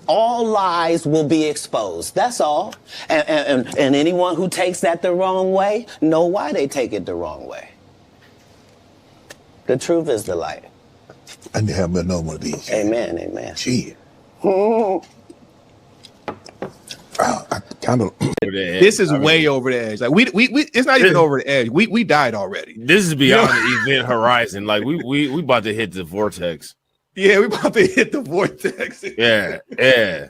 all lies will be exposed. That's all. And anyone who takes that the wrong way, know why they take it the wrong way. The truth is the light. I need to have another one of these. Amen, amen. Gee. I kind of. This is way over the edge. Like we it's not even over the edge. We died already. This is beyond the event horizon. Like we about to hit the vortex. Yeah, we about to hit the vortex. Yeah, yeah.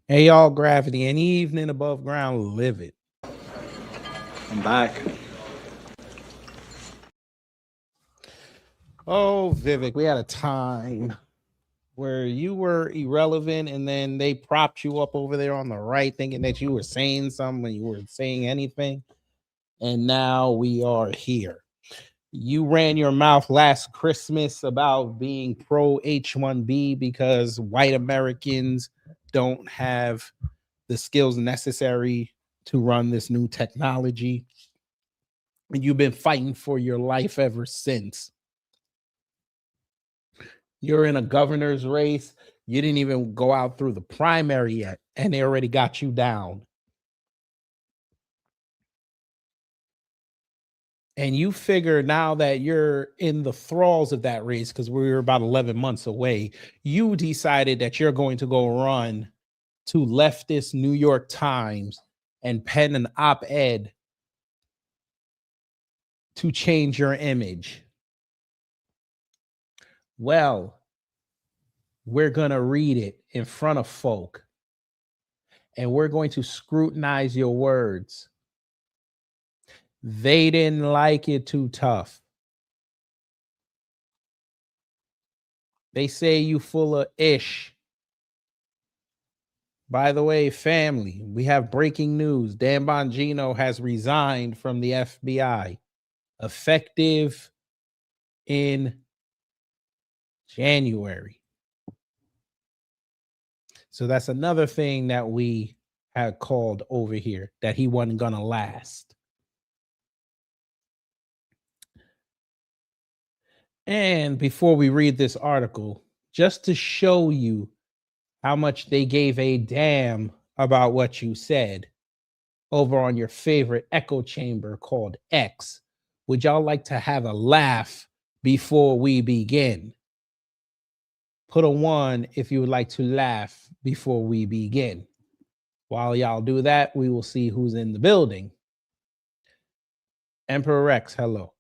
Hey, y'all, Gravity, an evening above ground, live it. I'm back. Oh, Vivek, we had a time where you were irrelevant and then they propped you up over there on the right thinking that you were saying something when you weren't saying anything. And now we are here. You ran your mouth last Christmas about being pro H-1B because white Americans don't have the skills necessary to run this new technology. And you've been fighting for your life ever since. You're in a governor's race. You didn't even go out through the primary yet, and they already got you down. And you figure now that you're in the thralls of that race, because we're about 11 months away, you decided that you're going to go run to leftist New York Times and pen an op-ed to change your image. Well, we're going to read it in front of folk, and we're going to scrutinize your words. They didn't like it too tough. They say you full of ish. By the way, family, we have breaking news. Dan Bongino has resigned from the FBI, effective in January. So that's another thing that we had called over here, that he wasn't going to last. And before we read this article, just to show you how much they gave a damn about what you said over on your favorite echo chamber called X, would y'all like to have a laugh before we begin? put a 1 if you would like to laugh before we begin. While y'all do that, we will see who's in the building. Emperor Rex, hello.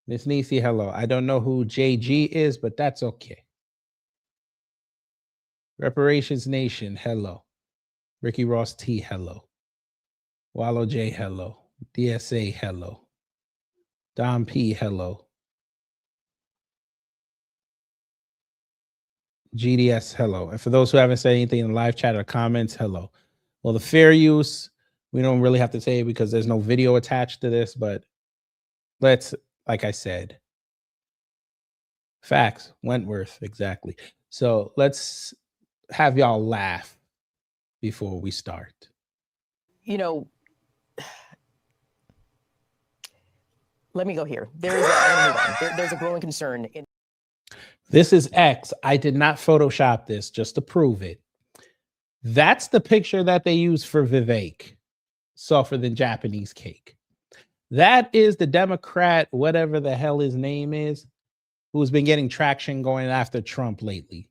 Miss Nisi, hello. I don't know who JG is, but that's okay. Reparations Nation, hello. Ricky Ross T, hello. Wallow J, hello. DSA, hello. Dom P, hello. GDS, hello. And for those who haven't said anything in the live chat or comments, hello. Well, the fair use, we don't really have to say it because there's no video attached to this, but let's, like I said, facts, Wentworth, exactly. So let's have y'all laugh before we start. You know, let me go here. There's a growing concern. This is X. I did not Photoshop this just to prove it. That's the picture that they use for Vivek, softer than Japanese cake. That is the Democrat, whatever the hell his name is, who's been getting traction going after Trump lately.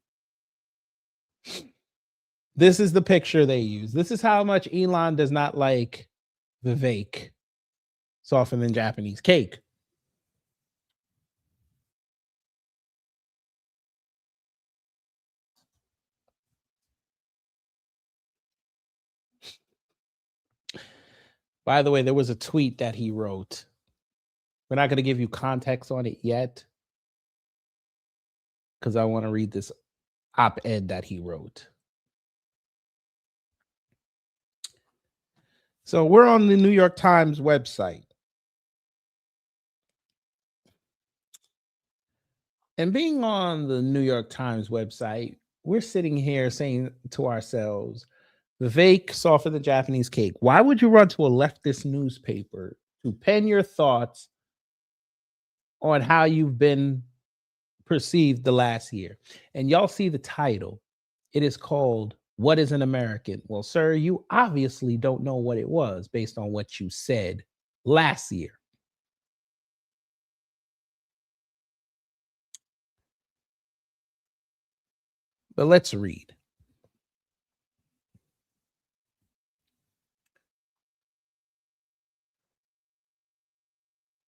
This is the picture they use. This is how much Elon does not like Vivek, softer than Japanese cake. By the way, there was a tweet that he wrote. We're not going to give you context on it yet because I want to read this op-ed that he wrote. So we're on the New York Times website. And being on the New York Times website, we're sitting here saying to ourselves, Vivek, softer than Japanese cake. Why would you run to a leftist newspaper to pen your thoughts on how you've been perceived the last year? And y'all see the title. It is called, What is an American? Well, sir, you obviously don't know what it was based on what you said last year. But let's read.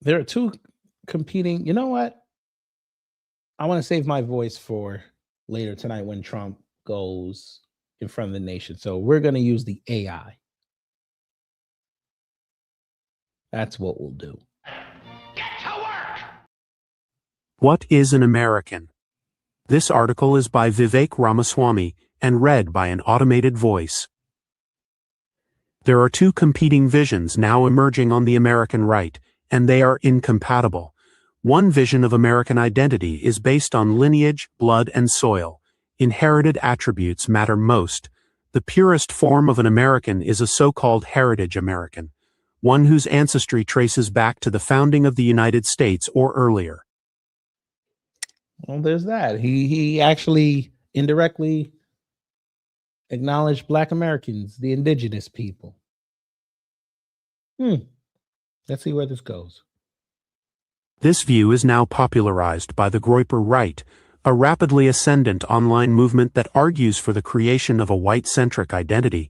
There are two competing. You know what? I want to save my voice for later tonight when Trump goes in front of the nation. So we're going to use the AI. That's what we'll do. Get to work! What is an American? This article is by Vivek Ramaswamy and read by an automated voice. There are two competing visions now emerging on the American right, and they are incompatible. One vision of American identity is based on lineage, blood, and soil. Inherited attributes matter most. The purest form of an American is a so-called heritage American, one whose ancestry traces back to the founding of the United States or earlier. Well, there's that. He actually indirectly acknowledged Black Americans, the indigenous people. Let's see where this goes. This view is now popularized by the Groper right, a rapidly ascendant online movement that argues for the creation of a white-centric identity.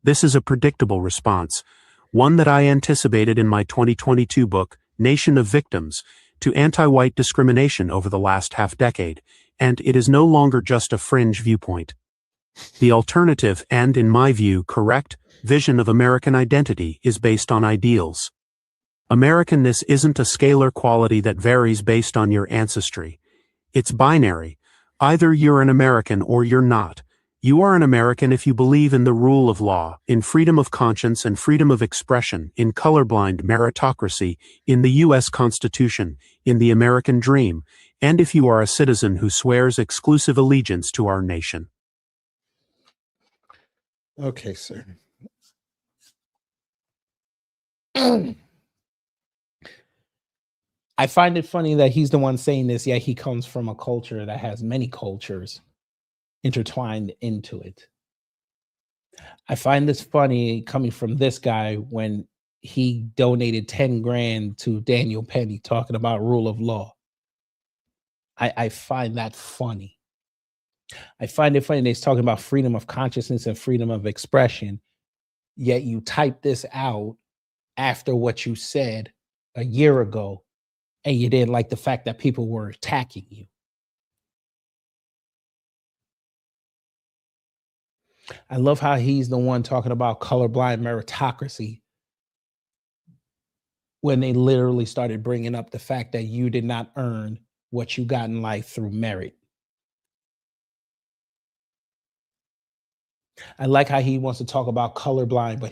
This is a predictable response, one that I anticipated in my 2022 book, Nation of Victims, to anti-white discrimination over the last half-decade, and it is no longer just a fringe viewpoint. The alternative and, in my view, correct vision of American identity is based on ideals. Americanness isn't a scalar quality that varies based on your ancestry. It's binary. Either you're an American or you're not. You are an American if you believe in the rule of law, in freedom of conscience and freedom of expression, in colorblind meritocracy, in the U.S. Constitution, in the American dream, and if you are a citizen who swears exclusive allegiance to our nation. Okay, sir. I find it funny that he's the one saying this, yet he comes from a culture that has many cultures intertwined into it. I find this funny coming from this guy when he donated 10 grand to Daniel Penny talking about rule of law. I find that funny. I find it funny they're talking about freedom of consciousness and freedom of expression, yet you type this out after what you said a year ago, and you didn't like the fact that people were attacking you. I love how he's the one talking about colorblind meritocracy when they literally started bringing up the fact that you did not earn what you got in life through merit. I like how he wants to talk about colorblind, but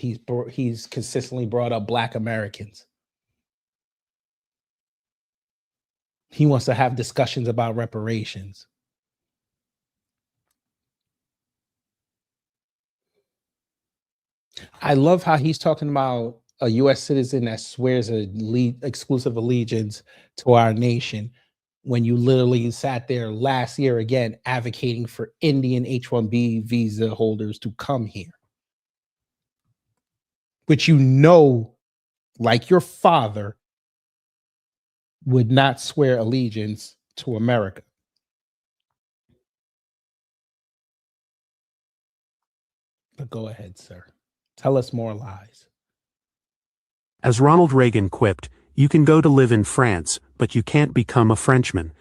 he's consistently brought up Black Americans. He wants to have discussions about reparations. I love how he's talking about a U.S. citizen that swears exclusive allegiance to our nation when you literally sat there last year again advocating for Indian H-1B visa holders to come here. But you know, like your father, would not swear allegiance to America. But go ahead, sir. Tell us more lies. As Ronald Reagan quipped, you can go to live in France, but you can't become a Frenchman.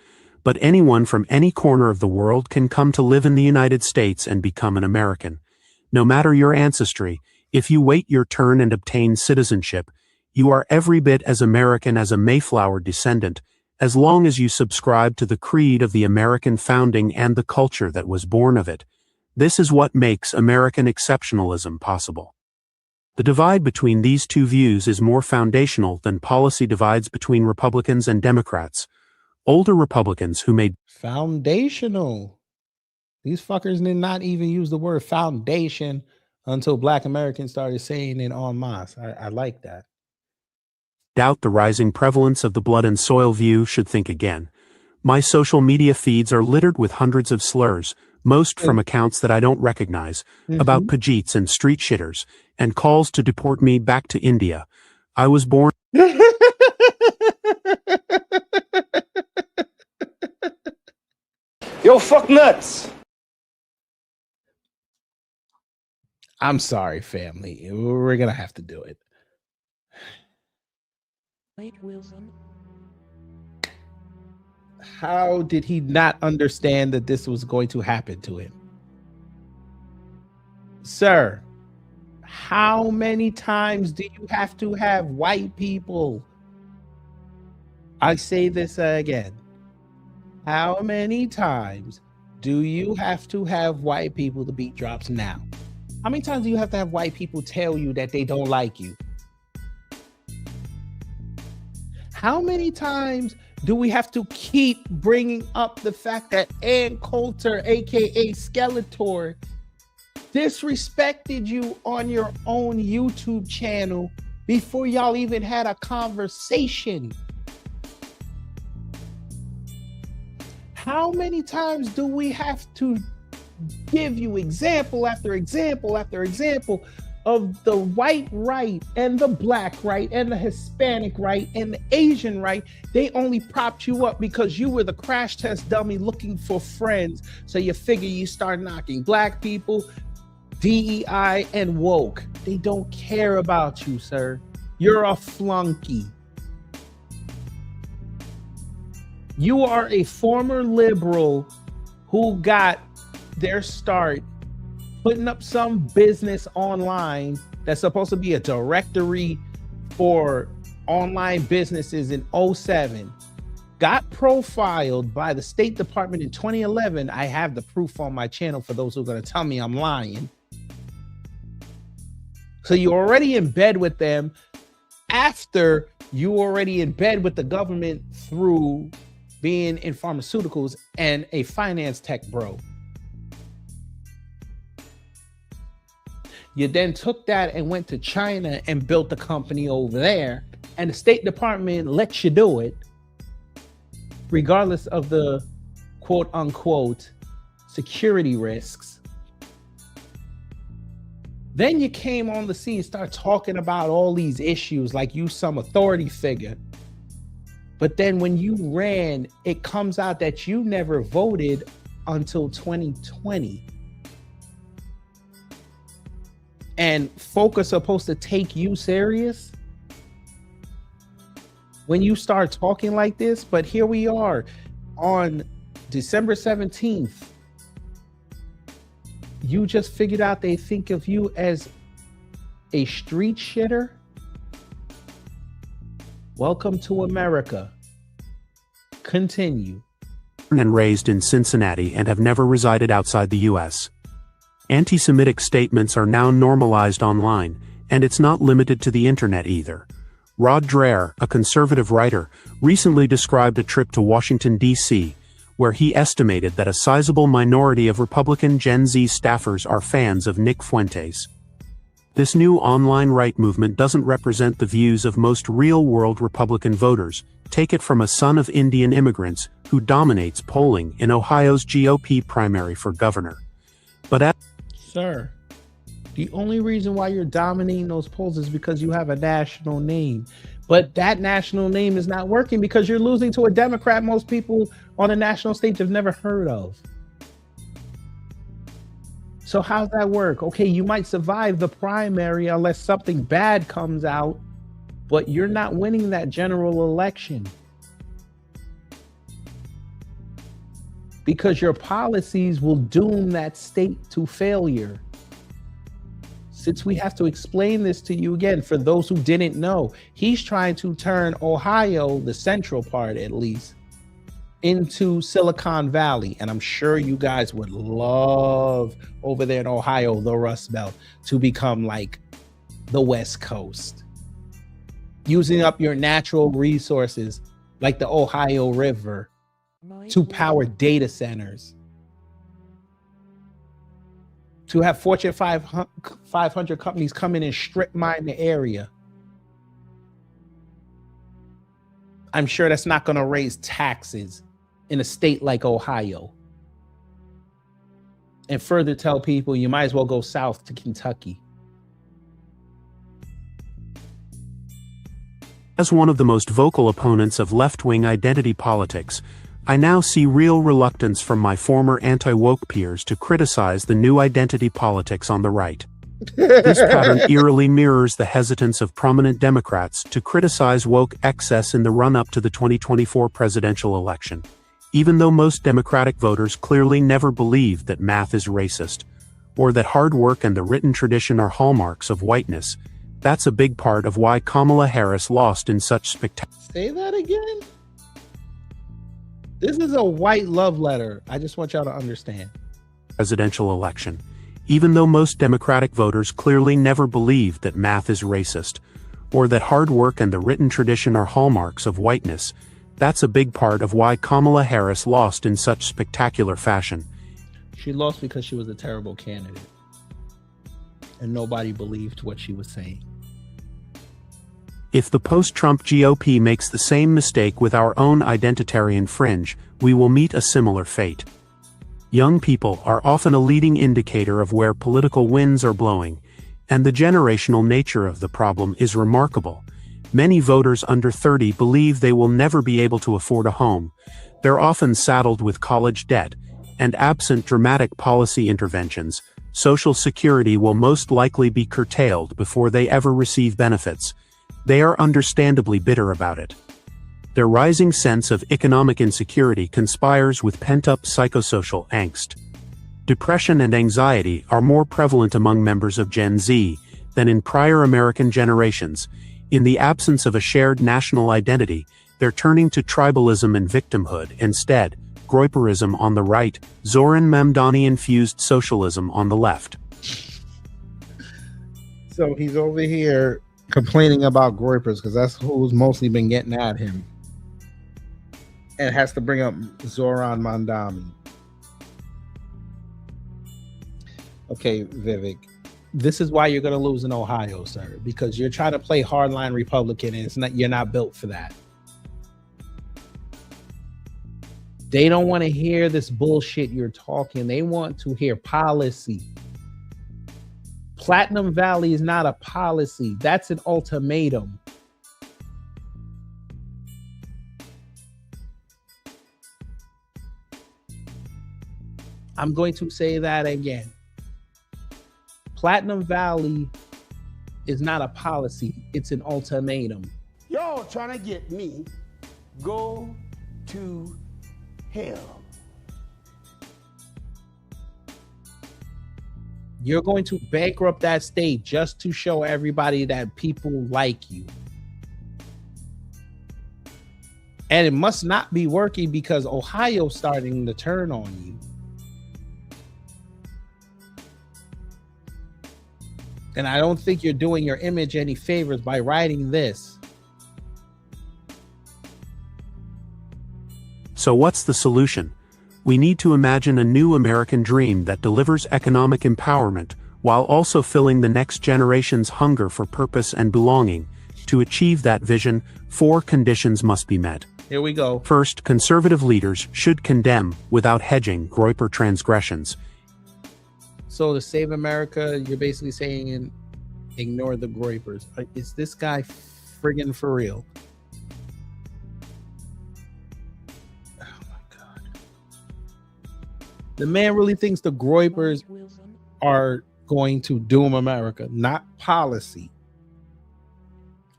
But anyone from any corner of the world can come to live in the United States and become an American. No matter your ancestry, if you wait your turn and obtain citizenship, you are every bit as American as a Mayflower descendant, as long as you subscribe to the creed of the American founding and the culture that was born of it. This is what makes American exceptionalism possible. The divide between these two views is more foundational than policy divides between Republicans and Democrats. Older Republicans who made foundational. These fuckers did not even use the word foundation until Black Americans started saying it en masse. I like that. Doubt the rising prevalence of the blood and soil view should think again. My social media feeds are littered with hundreds of slurs, most from accounts that I don't recognize, about Pajeets and street shitters, and calls to deport me back to India. I was born... Yo, fuck nuts! I'm sorry, family. We're gonna have to do it. Wait, Wilson. How did he not understand that this was going to happen to him? Sir, how many times do you have to have white people? I say this again. How many times do you have to have white people? The beat drops now. How many times do you have to have white people tell you that they don't like you? How many times do we have to keep bringing up the fact that Ann Coulter, aka Skeletor, disrespected you on your own YouTube channel before y'all even had a conversation? How many times do we have to give you example after example after example of the white right and the black right and the Hispanic right and the Asian right? They only propped you up because you were the crash test dummy looking for friends. So you figure you start knocking black people, DEI, and woke. They don't care about you, sir. You're a flunky. You are a former liberal who got their start putting up some business online that's supposed to be a directory for online businesses in 2007, got profiled by the State Department in 2011. I have the proof on my channel for those who are going to tell me I'm lying. So you're already in bed with them after you already in bed with the government through being in pharmaceuticals and a finance tech bro. You then took that and went to China and built a company over there, and the State Department lets you do it, regardless of the quote unquote security risks. Then you came on the scene, start talking about all these issues like you some authority figure. But then when you ran, it comes out that you never voted until 2020. And folk are supposed to take you serious when you start talking like this. But here we are on December 17th. You just figured out they think of you as a street shitter. Welcome to America. Continue. And raised in Cincinnati and have never resided outside the U.S. Anti-Semitic statements are now normalized online, and it's not limited to the internet either. Rod Dreher, a conservative writer, recently described a trip to Washington, D.C., where he estimated that a sizable minority of Republican Gen Z staffers are fans of Nick Fuentes. This new online right movement doesn't represent the views of most real-world Republican voters. Take it from a son of Indian immigrants who dominates polling in Ohio's GOP primary for governor. But Sir, the only reason why you're dominating those polls is because you have a national name. But that national name is not working because you're losing to a Democrat most people on the national stage have never heard of. So how's that work? Okay, you might survive the primary unless something bad comes out, but you're not winning that general election. Because your policies will doom that state to failure. Since we have to explain this to you again, for those who didn't know, he's trying to turn Ohio, the central part at least, into Silicon Valley. And I'm sure you guys would love over there in Ohio, the Rust Belt, to become like the West Coast. Using up your natural resources like the Ohio River to power data centers. To have Fortune 500 companies come in and strip mine the area. I'm sure that's not going to raise taxes in a state like Ohio. And further tell people you might as well go south to Kentucky. as one of the most vocal opponents of left-wing identity politics, I now see real reluctance from my former anti-woke peers to criticize the new identity politics on the right. This pattern eerily mirrors the hesitance of prominent Democrats to criticize woke excess in the run-up to the 2024 presidential election. Even though most Democratic voters clearly never believed that math is racist, or that hard work and the written tradition are hallmarks of whiteness, that's a big part of why Kamala Harris lost in such spectacular. Say that again? This is a white love letter. I just want y'all to understand. Presidential election. Even though most Democratic voters clearly never believed that math is racist, or that hard work and the written tradition are hallmarks of whiteness, that's a big part of why Kamala Harris lost in such spectacular fashion. She lost because she was a terrible candidate. And nobody believed what she was saying. If the post-Trump GOP makes the same mistake with our own identitarian fringe, we will meet a similar fate. Young people are often a leading indicator of where political winds are blowing, and the generational nature of the problem is remarkable. Many voters under 30 believe they will never be able to afford a home. They're often saddled with college debt, and absent dramatic policy interventions, Social Security will most likely be curtailed before they ever receive benefits. They are understandably bitter about it. Their rising sense of economic insecurity conspires with pent-up psychosocial angst. Depression and anxiety are more prevalent among members of Gen Z than in prior American generations. In the absence of a shared national identity, they're turning to tribalism and victimhood instead, Groperism on the right, Zoran Mamdani-infused socialism on the left. So he's over here complaining about Groypers because that's who's mostly been getting at him. And has to bring up Zoran Mamdani. Okay, Vivek. This is why you're going to lose in Ohio, sir, because you're trying to play hardline Republican and you're not built for that. They don't want to hear this bullshit you're talking. They want to hear policy. Platinum Valley is not a policy. That's an ultimatum. I'm going to say that again. Platinum Valley is not a policy, it's an ultimatum. Y'all trying to get me go to hell. You're going to bankrupt that state just to show everybody that people like you. And it must not be working because Ohio's starting to turn on you. And I don't think you're doing your image any favors by writing this. So what's the solution? We need to imagine a new American dream that delivers economic empowerment while also filling the next generation's hunger for purpose and belonging. To achieve that vision, 4 conditions must be met. Here we go. First, conservative leaders should condemn, without hedging, Groper transgressions. So to save America, you're basically saying ignore the Groipers. Is this guy friggin' for real? The man really thinks the Groipers are going to doom America, not policy.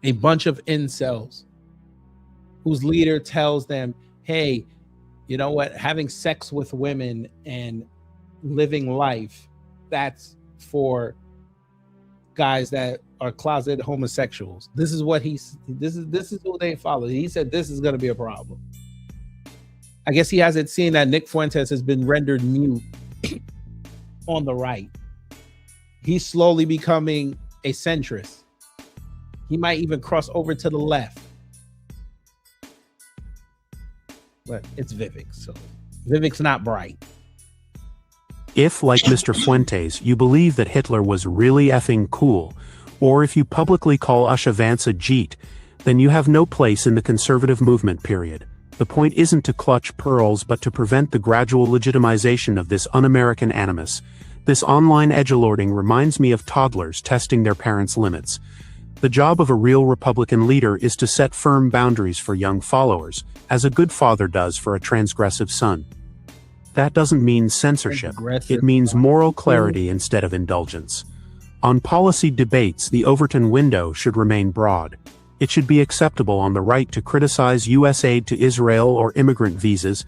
A bunch of incels whose leader tells them, hey, you know what? Having sex with women and living life, that's for guys that are closet homosexuals. This is what this is what they follow. He said this is going to be a problem. I guess he hasn't seen that Nick Fuentes has been rendered mute on the right. He's slowly becoming a centrist. He might even cross over to the left. But it's Vivek, so Vivek's not bright. If, like Mr. Fuentes, you believe that Hitler was really effing cool, or if you publicly call Usha Vance a Jeet, then you have no place in the conservative movement, period. The point isn't to clutch pearls but to prevent the gradual legitimization of this un-American animus. This online edgelording reminds me of toddlers testing their parents' limits. The job of a real Republican leader is to set firm boundaries for young followers, as a good father does for a transgressive son. That doesn't mean censorship. It means moral clarity instead of indulgence. On policy debates, the Overton window should remain broad. It should be acceptable on the right to criticize U.S. aid to Israel or immigrant visas,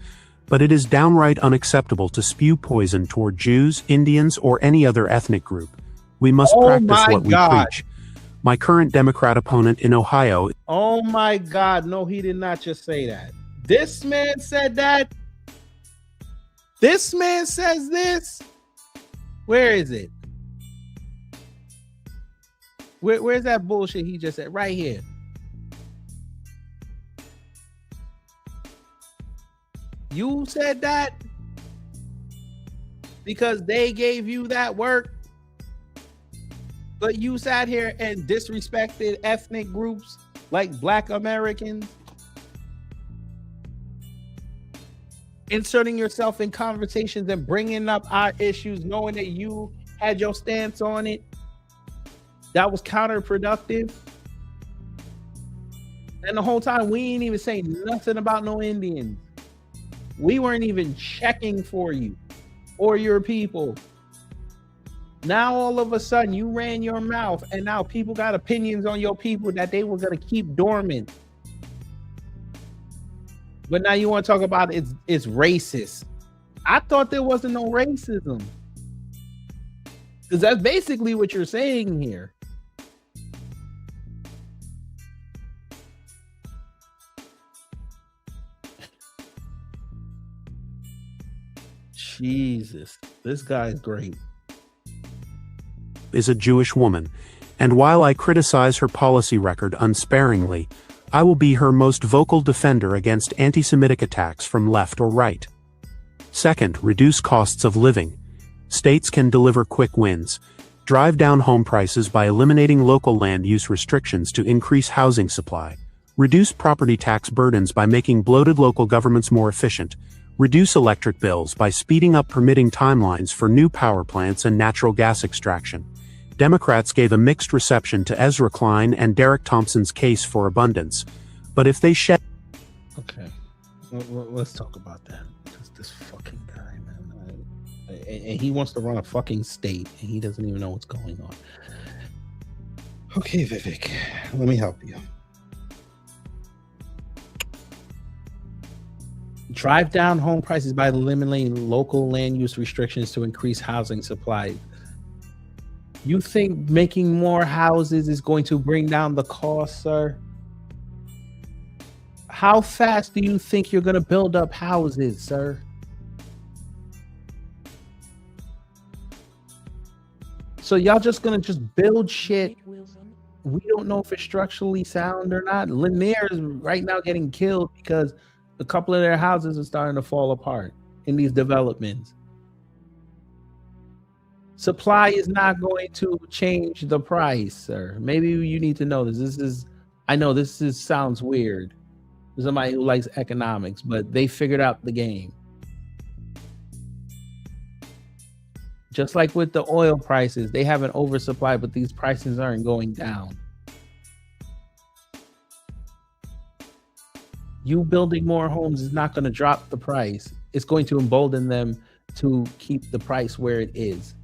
but it is downright unacceptable to spew poison toward Jews, Indians, or any other ethnic group. We must practice what we preach. My current Democrat opponent in Ohio. Oh my God, no, he did not just say that. This man said that. This man says this. Where is it? Where's that bullshit he just said? Right here. You said that because they gave you that work, but you sat here and disrespected ethnic groups like Black Americans, inserting yourself in conversations and bringing up our issues, knowing that you had your stance on it. That was counterproductive. And the whole time we ain't even saying nothing about no Indians. We weren't even checking for you or your people. Now all of a sudden you ran your mouth and now people got opinions on your people that they were going to keep dormant. But now you want to talk about it's racist. I thought there wasn't no racism. Because that's basically what you're saying here. Jesus, this guy's great. Is a Jewish woman, and while I criticize her policy record unsparingly, I will be her most vocal defender against anti-Semitic attacks from left or right. Second, reduce costs of living. States can deliver quick wins. Drive down home prices by eliminating local land use restrictions to increase housing supply. Reduce property tax burdens by making bloated local governments more efficient. Reduce electric bills by speeding up permitting timelines for new power plants and natural gas extraction. Democrats gave a mixed reception to Ezra Klein and Derek Thompson's case for abundance. But if they shed... Okay, let's talk about that. This fucking guy, man. And he wants to run a fucking state, and he doesn't even know what's going on. Okay, Vivek, let me help you. Drive down home prices by eliminating local land use restrictions to increase housing supply. You think making more houses is going to bring down the cost, sir? How fast do you think you're going to build up houses, sir? So y'all just going to just build shit. We don't know if it's structurally sound or not. Lanier is right now getting killed because a couple of their houses are starting to fall apart in these developments. Supply is not going to change the price, sir. Maybe you need to know this. I know this sounds weird to somebody who likes economics, but they figured out the game. Just like with the oil prices, they have an oversupply, but these prices aren't going down. You building more homes is not going to drop the price. It's going to embolden them to keep the price where it is.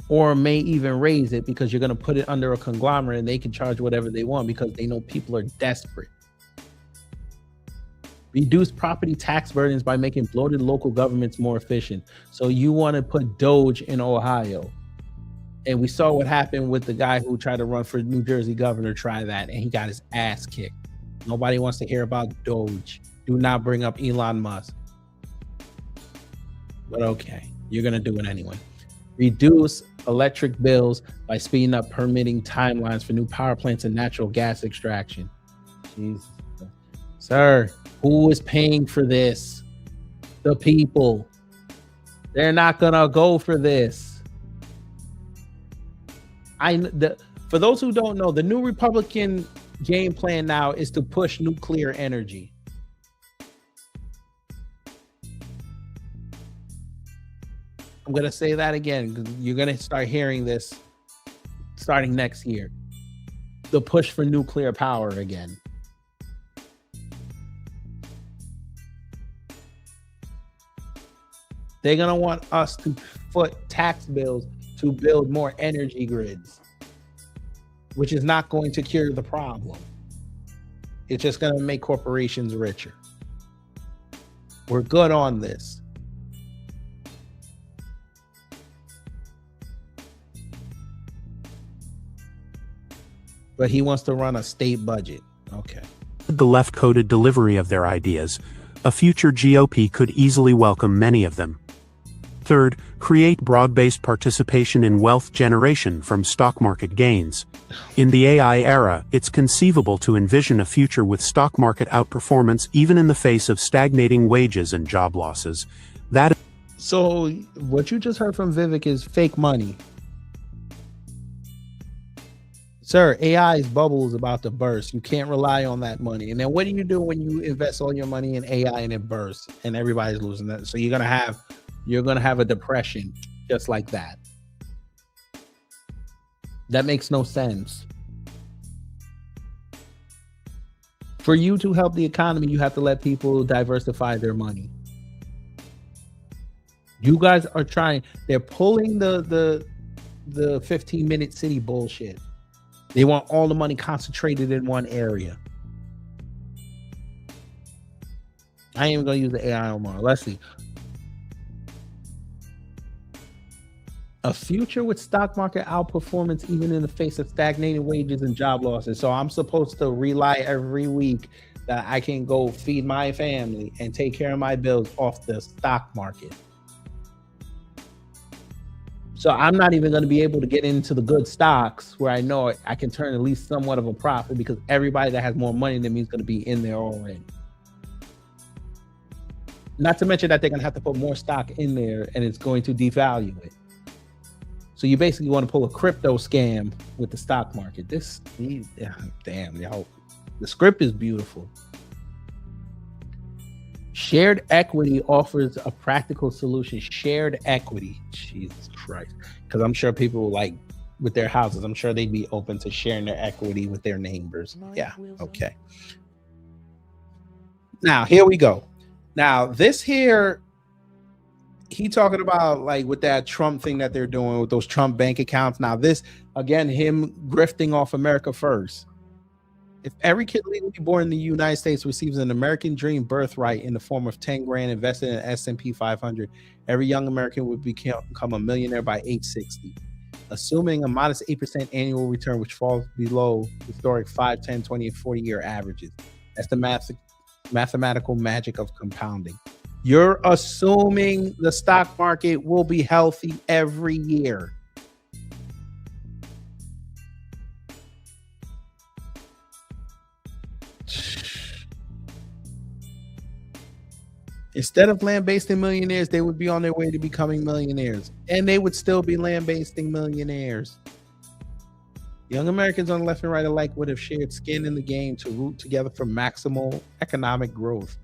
Or may even raise it because you're going to put it under a conglomerate and they can charge whatever they want because they know people are desperate. Reduce property tax burdens by making bloated local governments more efficient. So you want to put Doge in Ohio. And we saw what happened with the guy who tried to run for New Jersey governor, try that, and he got his ass kicked. Nobody wants to hear about Doge. Do not bring up Elon Musk. But okay, you're going to do it anyway. Reduce electric bills by speeding up permitting timelines for new power plants and natural gas extraction. Jesus. Sir, who is paying for this? The people. They're not going to go for this. For those who don't know, the new Republican game plan now is to push nuclear energy. I'm going to say that again because you're going to start hearing this starting next year. The push for nuclear power again. They're going to want us to foot tax bills to build more energy grids, which is not going to cure the problem. It's just going to make corporations richer. We're good on this. But he wants to run a state budget. Okay. The left-coded delivery of their ideas, a future GOP could easily welcome many of them. Third, create broad-based participation in wealth generation from stock market gains. In the AI era, it's conceivable to envision a future with stock market outperformance even in the face of stagnating wages and job losses. So what you just heard from Vivek is fake money. Sir, AI's bubble is about to burst. You can't rely on that money. And then what do you do when you invest all your money in AI and it bursts and everybody's losing that? So you're gonna have a depression just like that. That makes no sense. For you to help the economy, you have to let people diversify their money. You guys are trying, they're pulling the 15-minute city bullshit. They want all the money concentrated in one area. I ain't even gonna use the AI no more. Let's see. A future with stock market outperformance even in the face of stagnating wages and job losses. So I'm supposed to rely every week that I can go feed my family and take care of my bills off the stock market. So I'm not even going to be able to get into the good stocks where I know I can turn at least somewhat of a profit because everybody that has more money than me is going to be in there already. Not to mention that they're going to have to put more stock in there and it's going to devalue it. So you basically want to pull a crypto scam with the stock market. Damn, y'all. The script is beautiful. Shared equity offers a practical solution. Shared equity. Jesus Christ. Because I'm sure people like with their houses, I'm sure they'd be open to sharing their equity with their neighbors. Yeah. Okay. Now, here we go. Now, this here, he talking about like with that Trump thing that they're doing with those Trump bank accounts. Now this again, him grifting off America First. If every kid legally born in the United States receives an American dream birthright in the form of 10 grand invested in S&P 500, every young American would become a millionaire by age 60. Assuming a modest 8% annual return, which falls below historic 5, 10, 20, and 40-year averages. That's the mathematical magic of compounding. You're assuming the stock market will be healthy every year. Instead of land-basting millionaires, they would be on their way to becoming millionaires. And they would still be land-basting millionaires. Young Americans on the left and right alike would have shared skin in the game to root together for maximal economic growth.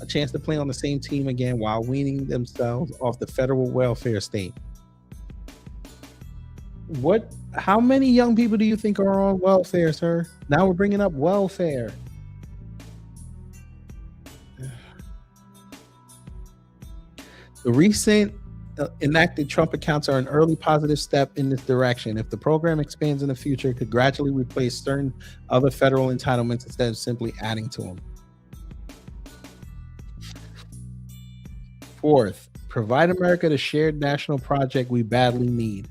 A chance to play on the same team again while weaning themselves off the federal welfare state. How many young people do you think are on welfare, sir? Now we're bringing up welfare. The recent enacted Trump accounts are an early positive step in this direction. If the program expands in the future, it could gradually replace certain other federal entitlements instead of simply adding to them. Fourth, provide America the shared national project we badly need.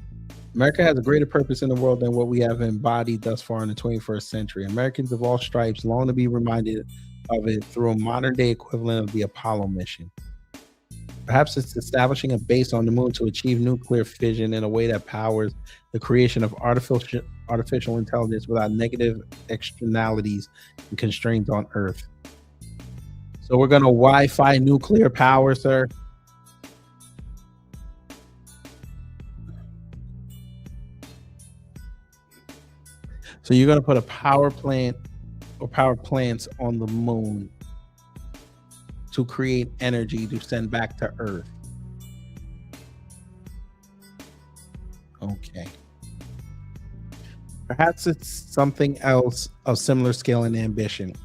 America has a greater purpose in the world than what we have embodied thus far in the 21st century. Americans of all stripes long to be reminded of it through a modern-day equivalent of the Apollo mission. Perhaps it's establishing a base on the moon to achieve nuclear fission in a way that powers the creation of artificial intelligence without negative externalities and constraints on Earth. So we're going to Wi-Fi nuclear power, sir. So you're going to put a power plant or power plants on the moon to create energy to send back to Earth. Okay. Perhaps it's something else of similar scale and ambition.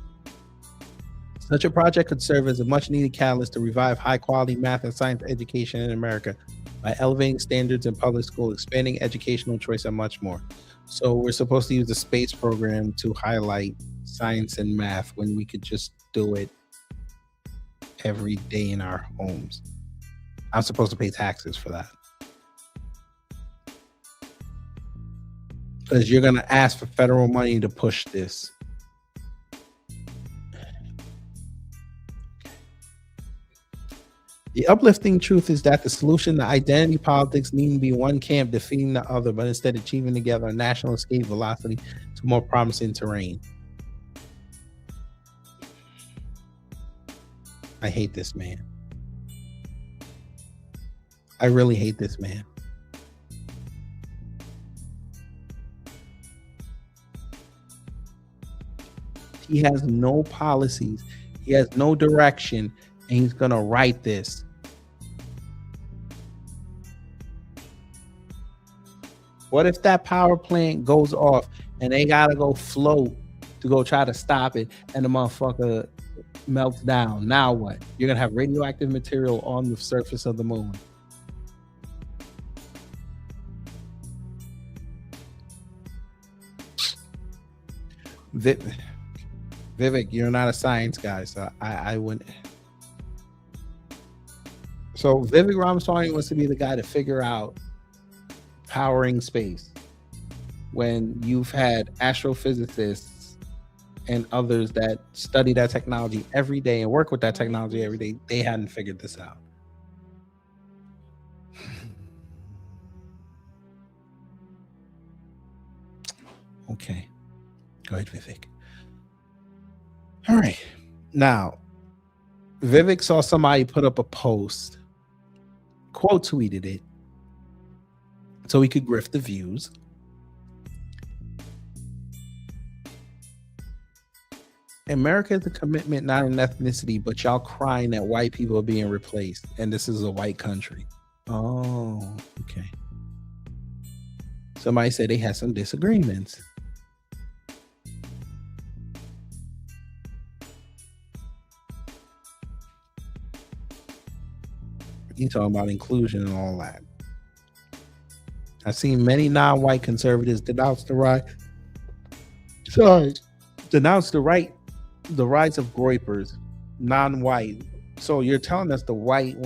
Such a project could serve as a much needed catalyst to revive high quality math and science education in America by elevating standards in public school, expanding educational choice, and much more. So we're supposed to use the space program to highlight science and math when we could just do it every day in our homes. I'm supposed to pay taxes for that. Because you're going to ask for federal money to push this. The uplifting truth is that the solution to identity politics needn't be one camp defeating the other, but instead achieving together a national escape velocity to more promising terrain. I hate this man. I really hate this man. He has no policies. He has no direction, and he's going to write this. What if that power plant goes off and they got to go float to go try to stop it, and the motherfucker melts down? Now what? You're going to have radioactive material on the surface of the moon. Vivek, you're not a science guy, so I wouldn't. So Vivek Ramaswamy wants to be the guy to figure out powering space when you've had astrophysicists and others that study that technology every day and work with that technology every day. They hadn't figured this out. Okay. Go ahead, Vivek. All right. Now, Vivek saw somebody put up a post, quote tweeted it, so he could grift the views. America is a commitment, not an ethnicity, but y'all crying that white people are being replaced, and this is a white country. Oh, okay. Somebody said they had some disagreements. You talking about inclusion and all that. I've seen many non-white conservatives denounce the rise. Denounce the rise of Groypers, non-white. So you're telling us the white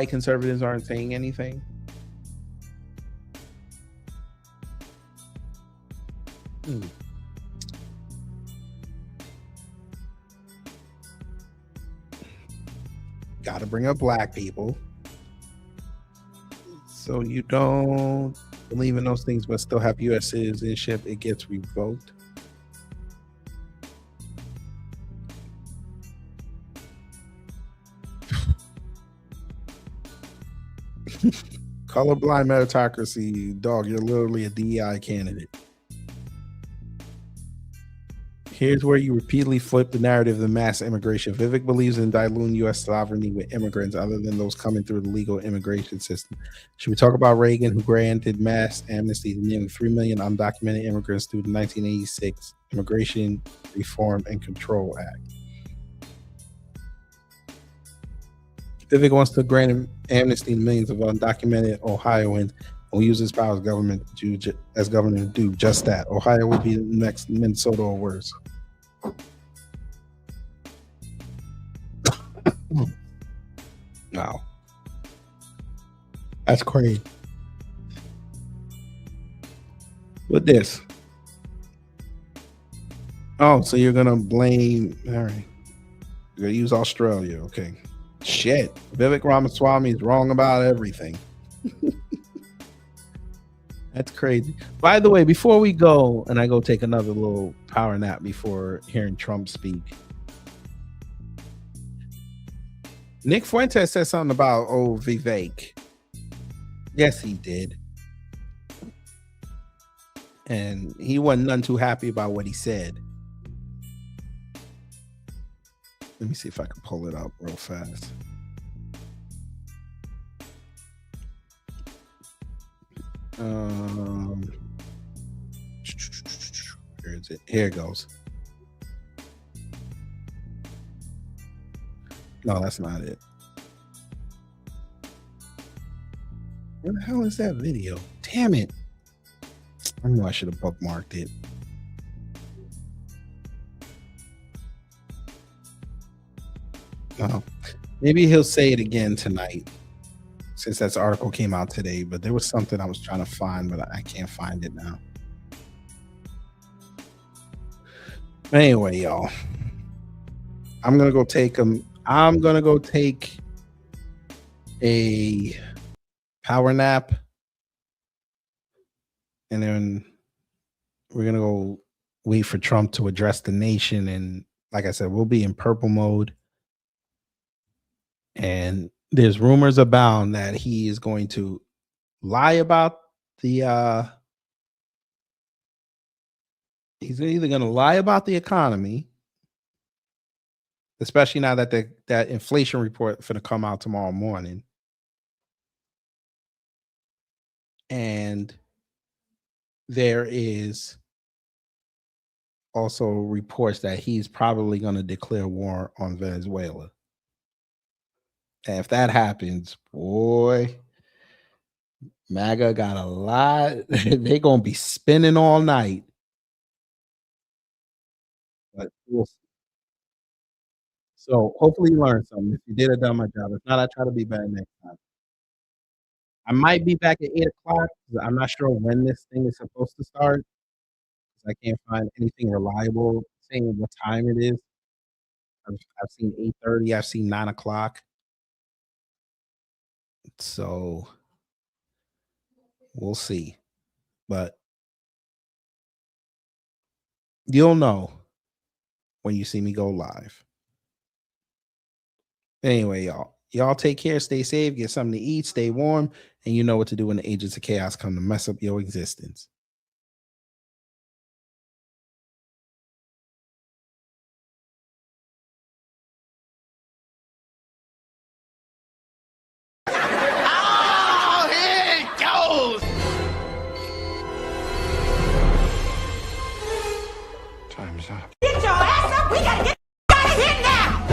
conservatives aren't saying anything? Got to bring up black people. So you don't believe in those things but still have U.S. citizenship, it gets revoked. Colorblind meritocracy, dog, you're literally a DEI candidate. Here's where you repeatedly flip the narrative of mass immigration. Vivek believes in diluting U.S. sovereignty with immigrants other than those coming through the legal immigration system. Should we talk about Reagan, who granted mass amnesty to nearly 3 million undocumented immigrants through the 1986 Immigration Reform and Control Act? Vivek wants to grant amnesty to millions of undocumented Ohioans and will use his power as governor to do just that. Ohio would be the next Minnesota or worse. Wow. That's crazy. What this? Oh, so you're gonna blame, all right. You're gonna use Australia, okay. Shit. Vivek Ramaswamy is wrong about everything. That's crazy. By the way, before we go, and I go take another little power nap before hearing Trump speak. Nick Fuentes said something about Vivek. Yes, he did. And he wasn't none too happy about what he said. Let me see if I can pull it up real fast. Where is it? Here it goes. No, that's not it. Where the hell is that video? Damn it. I knew I should have bookmarked it. No. Maybe he'll say it again tonight, since that article came out today, but there was something I was trying to find, but I can't find it now. Anyway, y'all, I'm gonna go take a power nap, and then we're gonna go wait for Trump to address the nation. And like I said, we'll be in purple mode. And there's rumors abound that he is going to lie about the he's either going to lie about the economy, especially now that that inflation report is going to come out tomorrow morning, and there is also reports that he's probably going to declare war on Venezuela. And if that happens, boy, MAGA got a lot. They're going to be spinning all night. But so hopefully you learned something. If you did, I done my job. If not, I try to be better next time. I might be back at 8 o'clock. I'm not sure when this thing is supposed to start. I can't find anything reliable saying what time it is. I've seen 8:30. I've seen 9 o'clock. So we'll see, but you'll know when you see me go live. Anyway, y'all take care, stay safe, get something to eat, stay warm, and you know what to do when the agents of chaos come to mess up your existence. Time's up. Get your ass up! We gotta get out of here now!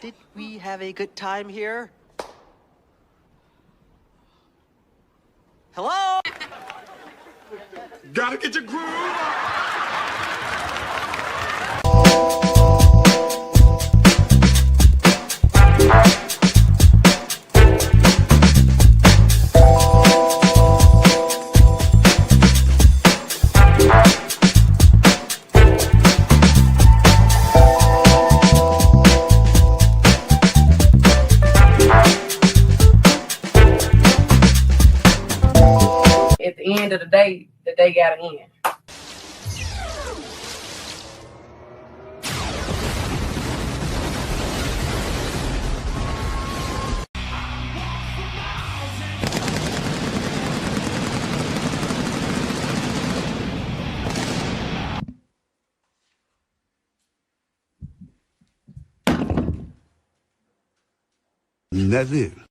Did we have a good time here? Hello? Gotta get your groove on. At the end of the day gotta end. That's it.